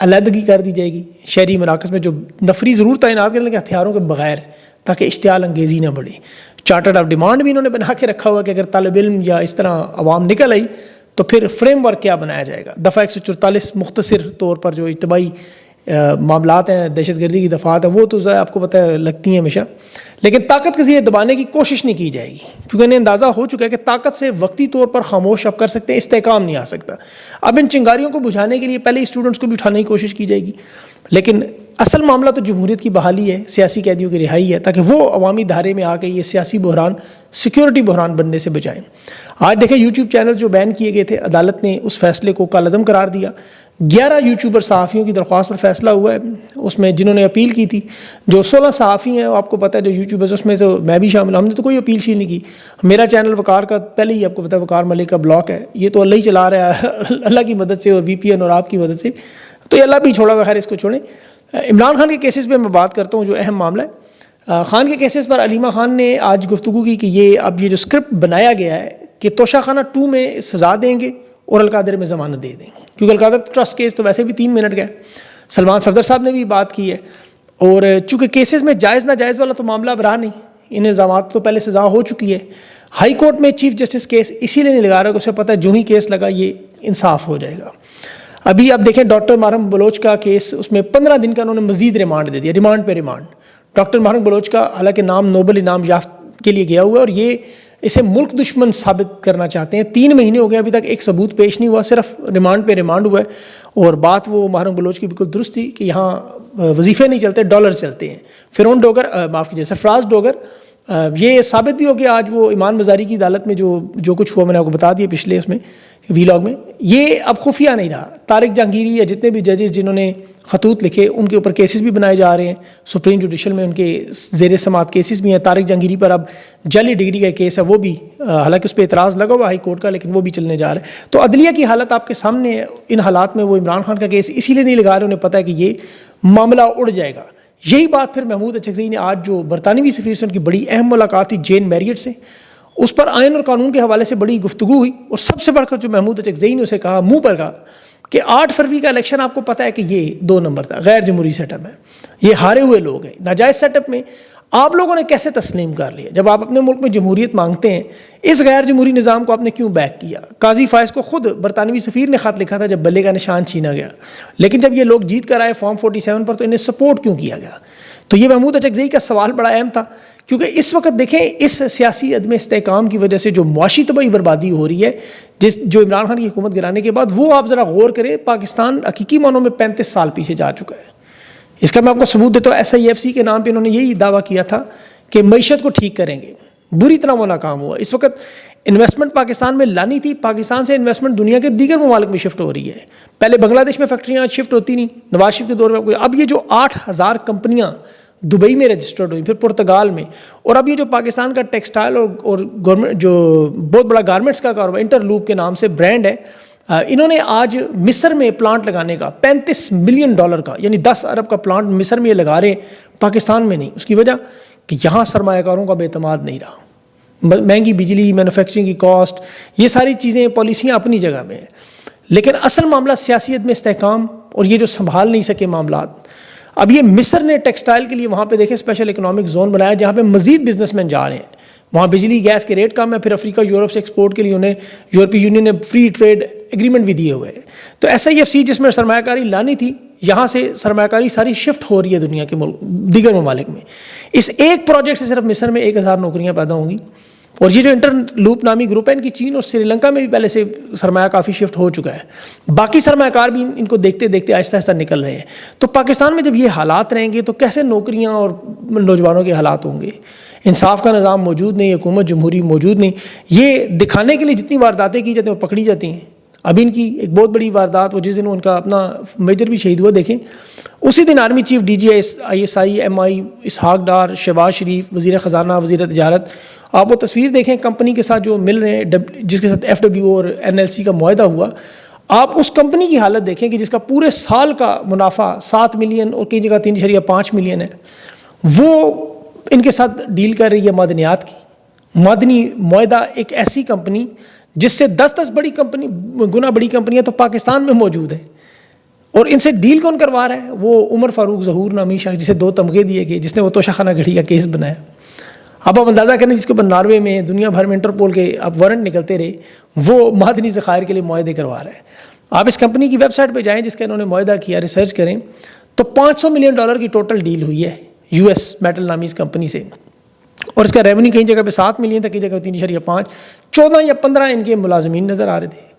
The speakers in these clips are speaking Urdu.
علیحدگی کر دی جائے گی شہری مراکز میں جو نفری ضرور تعینات کرنے کے ہتھیاروں کے بغیر تاکہ اشتعال انگیزی نہ بڑھے. چارٹرڈ آف ڈیمانڈ بھی انہوں نے بنا کے رکھا ہوا کہ اگر طالب علم یا اس طرح عوام نکل آئی تو پھر فریم ورک کیا بنایا جائے گا. دفعہ 144 مختصر طور پر جو اجتماعی معاملات ہیں دہشت گردی کی دفعات ہیں وہ تو آپ کو پتہ ہے لگتی ہیں ہمیشہ, لیکن طاقت کے ذریعے دبانے کی کوشش نہیں کی جائے گی کیونکہ انہیں اندازہ ہو چکا ہے کہ طاقت سے وقتی طور پر خاموش اب کر سکتے ہیں, استحکام نہیں آ سکتا. اب ان چنگاریوں کو بجھانے کے لیے پہلے اسٹوڈنٹس کو بھی اٹھانے کی کوشش کی جائے گی, لیکن اصل معاملہ تو جمہوریت کی بحالی ہے, سیاسی قیدیوں کی رہائی ہے, تاکہ وہ عوامی دھارے میں آ کے یہ سیاسی بحران سیکیورٹی بحران بننے سے بچائیں. آج دیکھیں یوٹیوب چینل جو بین کیے گئے تھے, عدالت نے اس فیصلے کو کالعدم قرار دیا. 11 یوٹیوبر صحافیوں کی درخواست پر فیصلہ ہوا ہے, اس میں جنہوں نے اپیل کی تھی. جو 16 صحافی ہیں آپ کو پتہ ہے جو یوٹیوبرز, اس میں تو میں بھی شامل ہوں, ہم نے تو کوئی اپیل شیل نہیں کی. میرا چینل وقار کا پہلے ہی آپ کو پتہ ہے وقار ملک کا بلاک ہے, یہ تو اللہ ہی چلا رہا ہے اللہ کی مدد سے اور وی پی این اور آپ کی مدد سے, تو یہ اللہ بھی چھوڑا بخیر اس کو چھوڑیں. عمران خان کے کیسز پہ میں بات کرتا ہوں جو اہم معاملہ ہے. خان کے کیسز پر علیمہ خان نے آج گفتگو کی کہ اب یہ جو اسکرپٹ بنایا گیا ہے کہ توشہ خانہ 2 میں سزا دیں گے اور القادر میں ضمانت دے دیں گے, کیونکہ القادر ٹرسٹ کیس تو ویسے بھی 3 منٹ کا ہے. سلمان صفدر صاحب نے بھی بات کی ہے, اور چونکہ کیسز میں جائز ناجائز والا تو معاملہ اب رہا نہیں, ان الزامات تو پہلے سزا ہو چکی ہے. ہائی کورٹ میں چیف جسٹس کیس اسی لیے نہیں لگا رہا کہ اسے پتہ ہے جو ہی کیس لگا یہ انصاف ہو جائے گا. ابھی آپ دیکھیں ڈاکٹر محرم بلوچ کا کیس, اس میں 15 دن کا انہوں نے مزید ریمانڈ دے دیا, ریمانڈ پہ ریمانڈ. ڈاکٹر محرم بلوچ کا حالانکہ نام نوبل انعام یافت کے لیے گیا ہوا ہے اور یہ اسے ملک دشمن ثابت کرنا چاہتے ہیں. 3 مہینے ہو گئے ابھی تک ایک ثبوت پیش نہیں ہوا, صرف ریمانڈ پہ ریمانڈ ہوا ہے. اور بات وہ محرم بلوچ کی بالکل درست تھی کہ یہاں وظیفے نہیں چلتے, ڈالر چلتے ہیں. فرعون ڈوگر معاف کیجیے سرفراز ڈوگر, یہ ثابت بھی ہو گیا آج وہ ایمان مزاری کی عدالت میں جو کچھ ہوا میں نے آپ کو بتا دیا پچھلے اس میں ویلاگ میں. یہ اب خفیہ نہیں رہا. طارق جہانگیری یا جتنے بھی ججز جنہوں نے خطوط لکھے ان کے اوپر کیسز بھی بنائے جا رہے ہیں, سپریم جوڈیشل میں ان کے زیر سماعت کیسز بھی ہیں. طارق جہانگیری پر اب جعلی ڈگری کا کیس ہے, وہ بھی حالانکہ اس پہ اعتراض لگا ہوا ہائی کورٹ کا, لیکن وہ بھی چلنے جا رہا ہے. تو عدلیہ کی حالت آپ کے سامنے ہے. ان حالات میں وہ عمران خان کا کیس اسی لیے نہیں لگا رہے, انہیں پتہ ہے کہ یہ معاملہ اڑ جائے گا. یہی بات پھر محمود اچکزئی نے آج جو برطانوی سفیر سے ان کی بڑی اہم ملاقات تھی جین میریٹ سے, اس پر آئین اور قانون کے حوالے سے بڑی گفتگو ہوئی. اور سب سے بڑھ کر جو محمود اچکزئی نے اسے کہا منہ پر کہا کہ 8 فروری کا الیکشن آپ کو پتہ ہے کہ یہ 2 نمبر تھا, غیر جمہوری سیٹ اپ ہے, یہ ہارے ہوئے لوگ ہیں. ناجائز سیٹ اپ میں آپ لوگوں نے کیسے تسلیم کر لیا؟ جب آپ اپنے ملک میں جمہوریت مانگتے ہیں, اس غیر جمہوری نظام کو آپ نے کیوں بیک کیا؟ قاضی فائز کو خود برطانوی سفیر نے خط لکھا تھا جب بلے کا نشان چھینا گیا, لیکن جب یہ لوگ جیت کر آئے فارم 47 پر تو انہیں سپورٹ کیوں کیا گیا؟ تو یہ محمود اچکزئی کا سوال بڑا اہم تھا, کیونکہ اس وقت دیکھیں اس سیاسی عدم استحکام کی وجہ سے جو معاشی تباہی بربادی ہو رہی ہے جو عمران خان کی حکومت گرانے کے بعد, وہ آپ ذرا غور کریں, پاکستان حقیقی معنوں میں 35 سال پیچھے جا چکا ہے. اس کا میں آپ کو ثبوت دیتا ہوں. SIFC کے نام پہ انہوں نے یہی دعویٰ کیا تھا کہ معیشت کو ٹھیک کریں گے, بری طرح وہ ناکام ہوا. اس وقت انویسٹمنٹ پاکستان میں لانی تھی, پاکستان سے انویسٹمنٹ دنیا کے دیگر ممالک میں شفٹ ہو رہی ہے. پہلے بنگلہ دیش میں فیکٹریاں آج شفٹ ہوتی نہیں, نواز شریف کے دور میں. اب یہ جو 8000 کمپنیاں دبئی میں رجسٹرڈ ہوئی, پھر پرتگال میں, اور اب یہ جو پاکستان کا ٹیکسٹائل اور گورنمنٹ جو بہت بڑا گارمنٹس کا کاروبار انٹر لوپ کے نام سے برانڈ ہے, انہوں نے آج مصر میں پلانٹ لگانے کا $35 ملین کا, یعنی 10 ارب کا پلانٹ مصر میں یہ لگا رہے ہیں, پاکستان میں نہیں. اس کی وجہ کہ یہاں سرمایہ کاروں کا بے اعتماد نہیں رہا. مہنگی بجلی, مینوفیکچرنگ کی کاسٹ, یہ ساری چیزیں پالیسیاں اپنی جگہ میں ہیں, لیکن اصل معاملہ سیاست میں استحکام اور یہ جو سنبھال نہیں سکے معاملات. اب یہ مصر نے ٹیکسٹائل کے لیے وہاں پہ دیکھیں اسپیشل اکنامک زون بنایا جہاں پہ مزید بزنس مین جا رہے ہیں. وہاں بجلی گیس کے ریٹ کم ہے, پھر افریقہ یورپ سے ایکسپورٹ کے لیے انہیں یورپی یونین نے فری ٹریڈ ایگریمنٹ بھی دیے ہوئے ہیں. تو SIFC جس میں سرمایہ کاری لانی تھی, یہاں سے سرمایہ کاری ساری شفٹ ہو رہی ہے دنیا کے دیگر ممالک میں. اس ایک پروجیکٹ سے صرف مصر میں 1000 نوکریاں پیدا ہوں گی. اور یہ جو انٹر لوپ نامی گروپ ہے, ان کی چین اور سری لنکا میں بھی پہلے سے سرمایہ کافی شفٹ ہو چکا ہے. باقی سرمایہ کار بھی ان کو دیکھتے دیکھتے آہستہ آہستہ نکل رہے ہیں. تو پاکستان میں جب یہ حالات رہیں گے تو کیسے نوکریاں اور نوجوانوں کے حالات ہوں گے؟ انصاف کا نظام موجود نہیں, حکومت جمہوری موجود نہیں. یہ دکھانے کے لیے جتنی وارداتیں کی جاتی ہیں وہ پکڑی جاتی ہیں. ابھی ان کی ایک بہت بڑی واردات, وہ جس دن ان کا اپنا میجر بھی شہید ہوا, دیکھیں اسی دن army chief DGI ISI MI Ishaq Dar, Shehbaz Sharif وزیر خزانہ وزیر تجارت, آپ وہ تصویر دیکھیں کمپنی کے ساتھ جو مل رہے ہیں, جس کے ساتھ FWO اور NLC کا معاہدہ ہوا. آپ اس کمپنی کی حالت دیکھیں کہ جس کا پورے سال کا منافع 7 ملین اور کئی جگہ 3.5 ملین ہے, وہ ان کے ساتھ ڈیل کر رہی ہے معدنیات کی. معدنی معاہدہ, ایک ایسی کمپنی جس سے 10 بڑی کمپنی گنا بڑی کمپنیاں تو پاکستان میں موجود ہیں. اور ان سے ڈیل کون کروا رہا ہے؟ وہ عمر فاروق ظہور نامی شخص جسے 2 تمغے دیے گئے، جس نے وہ توشہ خانہ گھڑی کا کیس بنایا. اب آپ اندازہ کریں جس کے اوپر ناروے میں دنیا بھر میں انٹرپول کے اب وارنٹ نکلتے رہے، وہ معدنی ذخائر کے لیے معاہدے کروا رہا ہے. آپ اس کمپنی کی ویب سائٹ پہ جائیں جس کا انہوں نے معاہدہ کیا، ریسرچ کریں تو $500 ملین کی ٹوٹل ڈیل ہوئی ہے US میٹل نامی اس کمپنی سے. اور اس کا ریونیو کئی جگہ پہ 7 ملین تھا، کئی جگہ پہ 3.5، 14 یا 15 ان کے ملازمین نظر آ رہے تھے.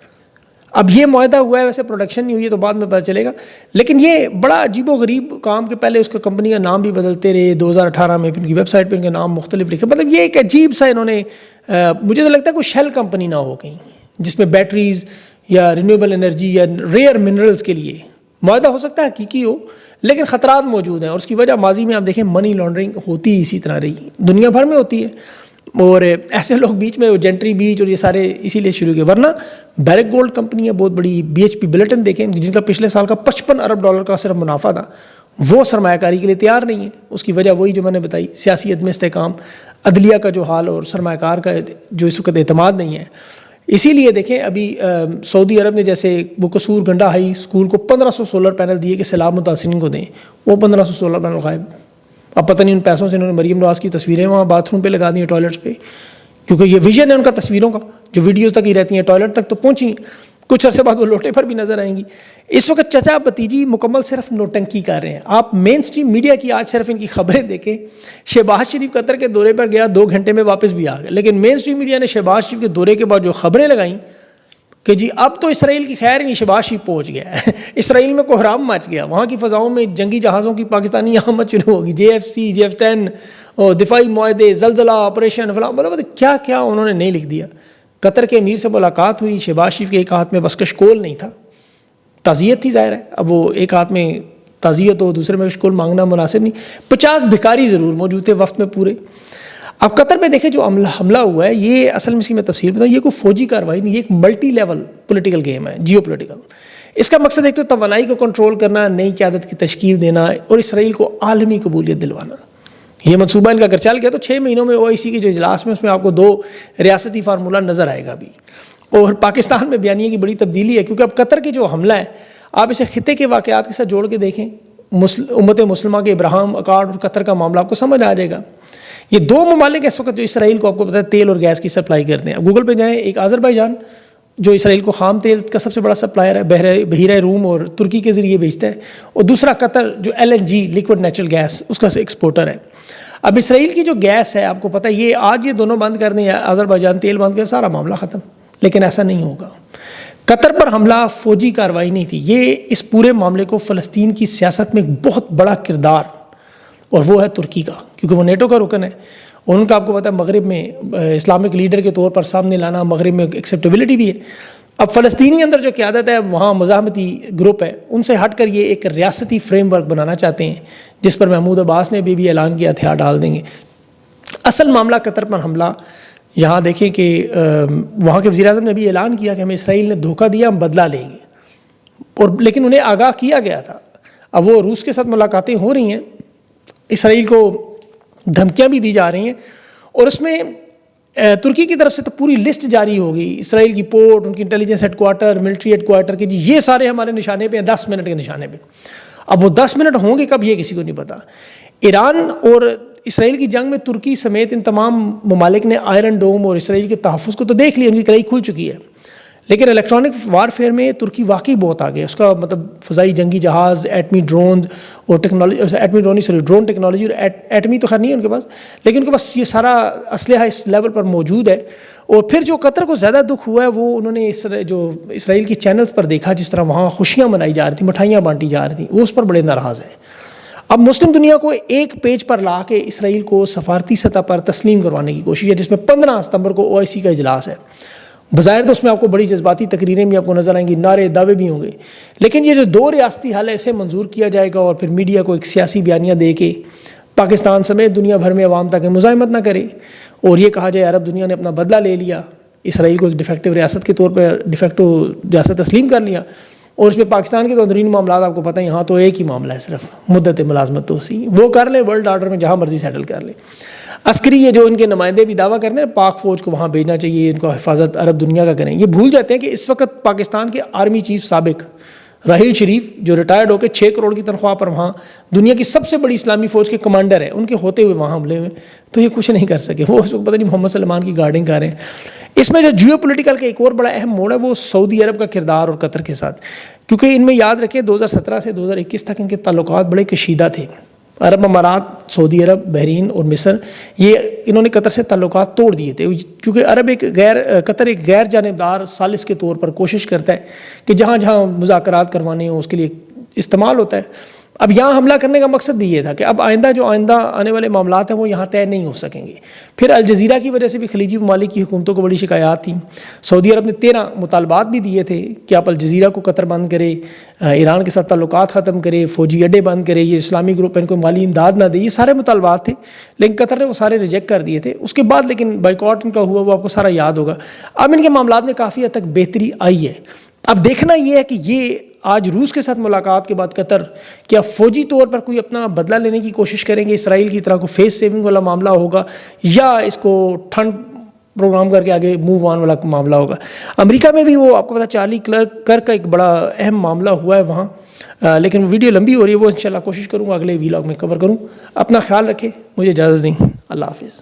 اب یہ معاہدہ ہوا ہے، ویسے پروڈکشن نہیں ہوئی ہے تو بعد میں پتہ چلے گا، لیکن یہ بڑا عجیب و غریب کام کہ پہلے اس کا کمپنی کا نام بھی بدلتے رہے. 2018 میں ان کی ویب سائٹ پہ ان کے نام مختلف لکھے. مطلب یہ ایک عجیب سا انہوں نے، مجھے تو لگتا ہے کوئی شیل کمپنی نہ ہو کہیں جس میں بیٹریز یا رینیویبل انرجی یا ریئر منرلز کے لیے معاہدہ ہو سکتا ہے حقیقی ہو، لیکن خطرات موجود ہیں. اور اس کی وجہ ماضی میں آپ دیکھیں منی لانڈرنگ ہوتی اسی طرح رہی، دنیا بھر میں ہوتی ہے. اور ایسے لوگ بیچ میں جنٹری بیچ اور یہ سارے اسی لیے شروع کیے. ورنہ بیرک گولڈ کمپنی ہے بہت بڑی، BHP بلٹن دیکھیں جن کا پچھلے سال کا $55 ارب کا صرف منافع تھا، وہ سرمایہ کاری کے لیے تیار نہیں ہے. اس کی وجہ وہی جو میں نے بتائی، سیاسی عدم استحکام، عدلیہ کا جو حال اور سرمایہ کار کا جو اس وقت اعتماد نہیں ہے. اسی لیے دیکھیں ابھی سعودی عرب نے جیسے وہ قصور گنڈا ہائی اسکول کو 1500 سولر پینل دیے کہ سیلاب متاثرین کو دیں، وہ 1500 سولر پینل غائب. اب پتہ نہیں ان پیسوں سے انہوں نے مریم نواز کی تصویریں وہاں باتھ روم پہ لگا دی ہیں، ٹوائلٹس پہ، کیونکہ یہ ویژن ہے ان کا تصویروں کا جو ویڈیوز تک ہی رہتی ہیں، ٹوائلٹ تک تو پہنچی، کچھ عرصے بعد وہ لوٹے پر بھی نظر آئیں گی. اس وقت چچا بتیجی مکمل صرف نوٹنکی کر رہے ہیں. آپ مین اسٹریم میڈیا کی آج صرف ان کی خبریں دیکھیں. شہباز شریف قطر کے دورے پر گیا، 2 گھنٹے میں واپس بھی آ گیا، لیکن مین اسٹریم میڈیا نے شہباز شریف کے دورے کے بعد جو خبریں لگائیں کہ جی اب تو اسرائیل کی خیر نہیں، شہباز شریف پہنچ گیا ہے، اسرائیل میں کوہرام مچ گیا، وہاں کی فضاؤں میں جنگی جہازوں کی پاکستانی آمد شروع ہوگی، JFC JF-10 اور دفاعی معاہدے، زلزلہ آپریشن فلاں، مطلب کیا کیا انہوں نے نہیں لکھ دیا. قطر کے امیر سے ملاقات ہوئی، شہباز شریف کے ایک ہاتھ میں بس کشکول نہیں تھا، تعزیت تھی ظاہر ہے. اب وہ ایک ہاتھ میں تعزیت ہو دوسرے میں کشکول مانگنا مناسب نہیں. 50 بھکاری ضرور موجود تھے وفد میں پورے. اب قطر پہ دیکھیں جو حملہ ہوا ہے، یہ اصل میں اس کی میں تفصیل بتاؤں، یہ کوئی فوجی کارروائی نہیں، یہ ایک ملٹی لیول پولیٹیکل گیم ہے، جیو پولیٹیکل. اس کا مقصد ایک تو توانائی کو کنٹرول کرنا، نئی قیادت کی تشکیل دینا اور اسرائیل کو عالمی قبولیت دلوانا. یہ منصوبہ ان کا اگر چل گیا تو 6 مہینوں میں OIC کے جو اجلاس میں اس میں آپ کو 2 ریاستی فارمولہ نظر آئے گا بھی. اور پاکستان میں بیانیے کی بڑی تبدیلی ہے، کیونکہ اب قطر کے جو حملہ ہے آپ اسے خطے کے واقعات کے ساتھ جوڑ کے دیکھیں، امت مسلمہ کے ابراہیم اکارڈ اور قطر کا معاملہ آپ کو سمجھ آ جائے گا. یہ 2 ممالک اس وقت جو اسرائیل کو آپ کو پتہ ہے تیل اور گیس کی سپلائی کرتے ہیں. اب گوگل پہ جائیں، ایک آذربائیجان جو اسرائیل کو خام تیل کا سب سے بڑا سپلائر ہے، بحیرہ روم اور ترکی کے ذریعے بیچتا ہے، اور دوسرا قطر جو LNG لیکوڈ نیچرل گیس اس کا ایکسپورٹر ہے. اب اسرائیل کی جو گیس ہے آپ کو پتہ ہے یہ آج یہ دونوں بند کر دیں، آذربائیجان تیل بند کر، سارا معاملہ ختم. لیکن ایسا نہیں ہوگا. قطر پر حملہ فوجی کارروائی نہیں تھی، یہ اس پورے معاملے کو فلسطین کی سیاست میں ایک بہت بڑا کردار، اور وہ ہے ترکی کا، کیونکہ وہ نیٹو کا رکن ہے. اور ان کا آپ کو پتہ ہے مغرب میں اسلامک لیڈر کے طور پر سامنے لانا مغرب میں ایکسیپٹیبلٹی بھی ہے. اب فلسطین کے اندر جو قیادت ہے وہاں مزاحمتی گروپ ہے، ان سے ہٹ کر یہ ایک ریاستی فریم ورک بنانا چاہتے ہیں، جس پر محمود عباس نے بھی اعلان کیا ہتھیار ڈال دیں گے. اصل معاملہ قطر پر حملہ یہاں دیکھیں کہ وہاں کے وزیر اعظم نے بھی اعلان کیا کہ ہمیں اسرائیل نے دھوکہ دیا، ہم بدلہ لیں گے، اور لیکن انہیں آگاہ کیا گیا تھا. اب وہ روس کے ساتھ ملاقاتیں ہو رہی ہیں، اسرائیل کو دھمکیاں بھی دی جا رہی ہیں، اور اس میں ترکی کی طرف سے تو پوری لسٹ جاری ہوگی، اسرائیل کی پورٹ، ان کی intelligence headquarter, military headquarter کے، جی یہ سارے ہمارے نشانے پہ ہیں، 10 منٹ کے نشانے پہ. اب وہ 10 منٹ ہوں گے کب یہ کسی کو نہیں پتا. ایران اور اسرائیل کی جنگ میں ترکی سمیت ان تمام ممالک نے آئرن ڈوم اور اسرائیل کے تحفظ کو تو دیکھ لیا، ان کی کڑائی کھل چکی ہے. لیکن الیکٹرانک وارفیئر میں ترکی واقعی بہت آگے ہے. اس کا مطلب فضائی جنگی جہاز، ایٹمی ڈرون اور ڈرون ٹیکنالوجی، اور ایٹمی تو خیر نہیں ہے ان کے پاس، لیکن ان کے پاس یہ سارا اسلحہ اس لیول پر موجود ہے. اور پھر جو قطر کو زیادہ دکھ ہوا ہے وہ انہوں نے جو اسرائیل کی چینلز پر دیکھا، جس طرح وہاں خوشیاں منائی جا رہی تھیں، مٹھائیاں بانٹی جا رہی تھیں، وہ اس پر بڑے ناراض ہیں. اب مسلم دنیا کو ایک پیج پر لا کے اسرائیل کو سفارتی سطح پر تسلیم کروانے کی کوشش ہے، جس میں 15 ستمبر کو OIC کا اجلاس ہے. بظاہر تو اس میں آپ کو بڑی جذباتی تقریریں بھی آپ کو نظر آئیں گی، نعرے دعوے بھی ہوں گے، لیکن یہ جو 2 ریاستی حل ہے اسے منظور کیا جائے گا، اور پھر میڈیا کو ایک سیاسی بیانیہ دے کے پاکستان سمیت دنیا بھر میں عوام تک مزاحمت نہ کرے، اور یہ کہا جائے عرب دنیا نے اپنا بدلہ لے لیا، اسرائیل کو ایک ڈیفیکٹو ریاست کے طور پر ڈیفیکٹو ریاست تسلیم کر لیا. اور اس میں پاکستان کے تو اندرونی معاملات آپ کو پتہ ہے، یہاں تو ایک ہی معاملہ ہے صرف، مدت ملازمت توسیع، وہ کر لیں ورلڈ آرڈر میں جہاں مرضی سیٹل کر لیں. عسکری یہ جو ان کے نمائندے بھی دعویٰ کرتے ہیں پاک فوج کو وہاں بھیجنا چاہیے، ان کو حفاظت عرب دنیا کا کریں، یہ بھول جاتے ہیں کہ اس وقت پاکستان کے آرمی چیف سابق راحیل شریف جو ریٹائرڈ ہو کے 6 کروڑ کی تنخواہ پر وہاں دنیا کی سب سے بڑی اسلامی فوج کے کمانڈر ہیں، ان کے ہوتے ہوئے وہاں حملے ہوئے، تو یہ کچھ نہیں کر سکے. وہ اس وقت پتہ نہیں محمد سلمان کی گارڈنگ کر رہے ہیں. اس میں جو جیو پولیٹیکل کا ایک اور بڑا اہم موڑ ہے وہ سعودی عرب کا کردار اور قطر کے ساتھ، کیونکہ ان میں یاد رکھیں 2017 سے 2021 تک ان کے تعلقات بڑے کشیدہ تھے. عرب امارات، سعودی عرب، بحرین اور مصر، یہ انہوں نے قطر سے تعلقات توڑ دیے تھے، کیونکہ قطر ایک غیر جانبدار ثالث کے طور پر کوشش کرتا ہے کہ جہاں جہاں مذاکرات کروانے ہوں اس کے لیے استعمال ہوتا ہے. اب یہاں حملہ کرنے کا مقصد بھی یہ تھا کہ اب آئندہ آنے والے معاملات ہیں وہ یہاں طے نہیں ہو سکیں گے. پھر الجزیرہ کی وجہ سے بھی خلیجی ممالک کی حکومتوں کو بڑی شکایات تھیں. سعودی عرب نے 13 مطالبات بھی دیے تھے کہ آپ الجزیرہ کو قطر بند کرے، ایران کے ساتھ تعلقات ختم کرے، فوجی اڈے بند کرے، یہ اسلامی گروپ ان کو مالی امداد نہ دے. یہ سارے مطالبات تھے لیکن قطر نے وہ سارے ریجیکٹ کر دیے تھے. اس کے بعد لیکن بائیکاٹ ان کا ہوا، وہ آپ کو سارا یاد ہوگا. اب ان کے معاملات میں کافی حد تک بہتری آئی ہے. اب دیکھنا یہ ہے کہ یہ آج روس کے ساتھ ملاقات کے بعد قطر کیا فوجی طور پر کوئی اپنا بدلہ لینے کی کوشش کریں گے، اسرائیل کی طرح کو فیس سیونگ والا معاملہ ہوگا، یا اس کو ٹھنڈ پروگرام کر کے آگے موو آن والا معاملہ ہوگا. امریکہ میں بھی وہ آپ کو پتا چارلی کرک کا ایک بڑا اہم معاملہ ہوا ہے وہاں، لیکن وہ ویڈیو لمبی ہو رہی ہے، وہ انشاءاللہ کوشش کروں گا اگلے ویلاگ میں کور کروں. اپنا خیال رکھیں، مجھے اجازت دیں. اللہ حافظ.